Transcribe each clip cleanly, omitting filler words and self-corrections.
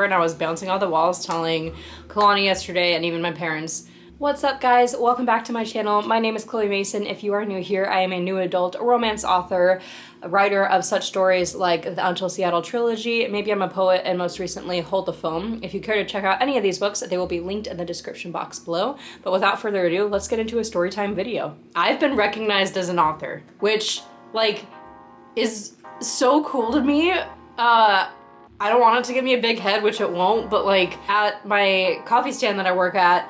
and I was bouncing off the walls telling Kalani yesterday and even my parents. What's up guys? Welcome back to my channel. My name is Chloe Mason. If you are new here, I am a new adult romance author, a writer of such stories like the Until Seattle trilogy, Maybe I'm a Poet, and most recently Hold the Phone. If you care to check out any of these books, they will be linked in the description box below. But without further ado, let's get into a storytime video. I've been recognized as an author, which like is so cool to me. I don't want it to give me a big head, which it won't, but like at my coffee stand that I work at,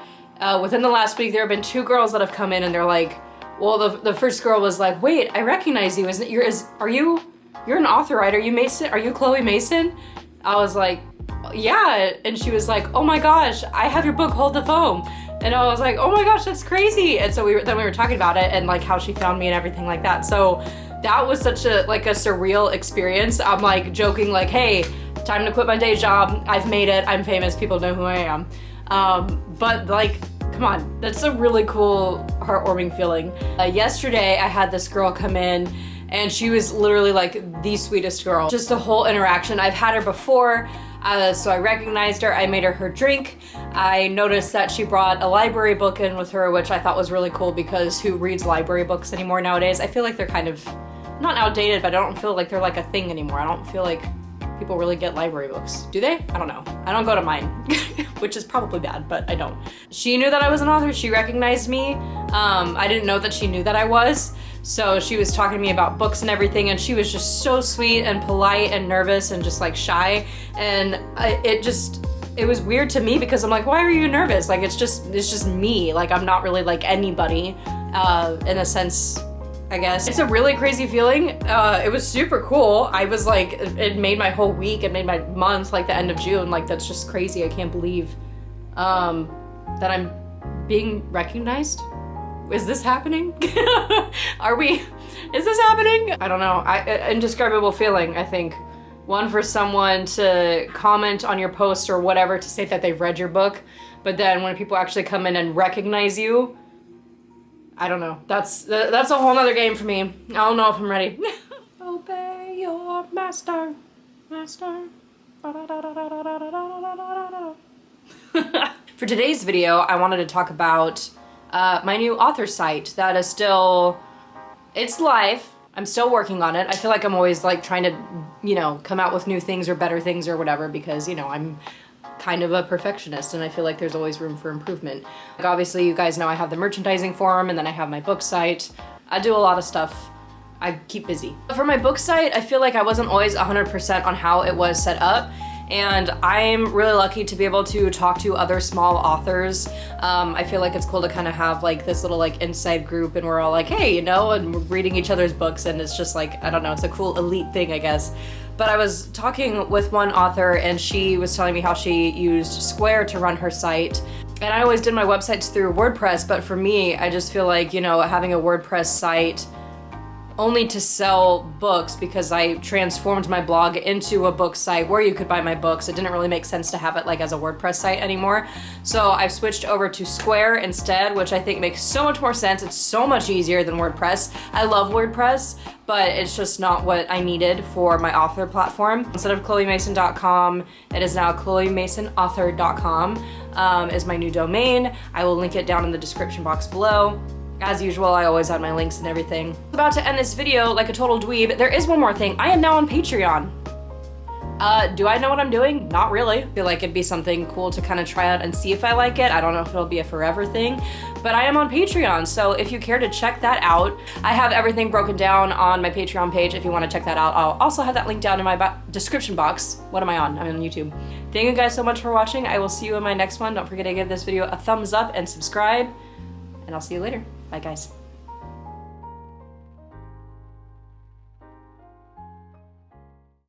within the last week, there have been 2 girls that have come in and they're like, well, the first girl was like, wait, I recognize you. You're an author, right? Are you Mason? Are you Chloe Mason? I was like, yeah. And she was like, oh my gosh, I have your book, Hold the Phone. And I was like, oh my gosh, that's crazy. And so we were talking about it and like how she found me and everything like that. So that was such a surreal experience. I'm like joking like, hey, time to quit my day job. I've made it. I'm famous. People know who I am. But like, come on, that's a really cool, heartwarming feeling. Yesterday, I had this girl come in and she was literally like the sweetest girl. Just the whole interaction. I've had her before, so I recognized her. I made her drink. I noticed that she brought a library book in with her, which I thought was really cool because who reads library books anymore nowadays? I feel like they're kind of, not outdated, but I don't feel like they're like a thing anymore. I don't feel like people really get library books. Do they? I don't know. I don't go to mine, which is probably bad, but I don't. She knew that I was an author. She recognized me. I didn't know that she knew that I was. So she was talking to me about books and everything, and she was just so sweet and polite and nervous and just like shy. And it was weird to me because I'm like, why are you nervous? Like, it's just me. Like, I'm not really like anybody in a sense, I guess. It's a really crazy feeling. It was super cool. I was like, it made my whole week, it made my month, like the end of June. Like, that's just crazy. I can't believe that I'm being recognized. Is this happening? Is this happening? I don't know. Indescribable feeling, I think. One, for someone to comment on your post or whatever to say that they've read your book, but then when people actually come in and recognize you, I don't know. That's a whole nother game for me. I don't know if I'm ready. Obey your master, master. For today's video, I wanted to talk about my new author site that is it's live. I'm still working on it. I feel like I'm always like trying to, come out with new things or better things or whatever because, I'm kind of a perfectionist and I feel like there's always room for improvement. Like, obviously you guys know I have the merchandising forum and then I have my book site. I do a lot of stuff. I keep busy. For my book site, I feel like I wasn't always 100% on how it was set up, and I'm really lucky to be able to talk to other small authors. I feel like it's cool to kind of have like this little like inside group and we're all like, hey, and we're reading each other's books and it's just like, I don't know, it's a cool elite thing, I guess. But I was talking with one author and she was telling me how she used Square to run her site. And I always did my websites through WordPress, but for me, I just feel like, having a WordPress site only to sell books, because I transformed my blog into a book site where you could buy my books. It didn't really make sense to have it like as a WordPress site anymore. So I've switched over to Square instead, which I think makes so much more sense. It's so much easier than WordPress. I love WordPress, but it's just not what I needed for my author platform. Instead of chloemason.com, it is now chloemasonauthor.com is my new domain. I will link it down in the description box below. As usual, I always add my links and everything. I'm about to end this video like a total dweeb. There is one more thing. I am now on Patreon. Do I know what I'm doing? Not really. I feel like it'd be something cool to kind of try out and see if I like it. I don't know if it'll be a forever thing, but I am on Patreon. So if you care to check that out, I have everything broken down on my Patreon page. If you want to check that out, I'll also have that link down in my description box. What am I on? I'm on YouTube. Thank you guys so much for watching. I will see you in my next one. Don't forget to give this video a thumbs up and subscribe, and I'll see you later. Bye guys.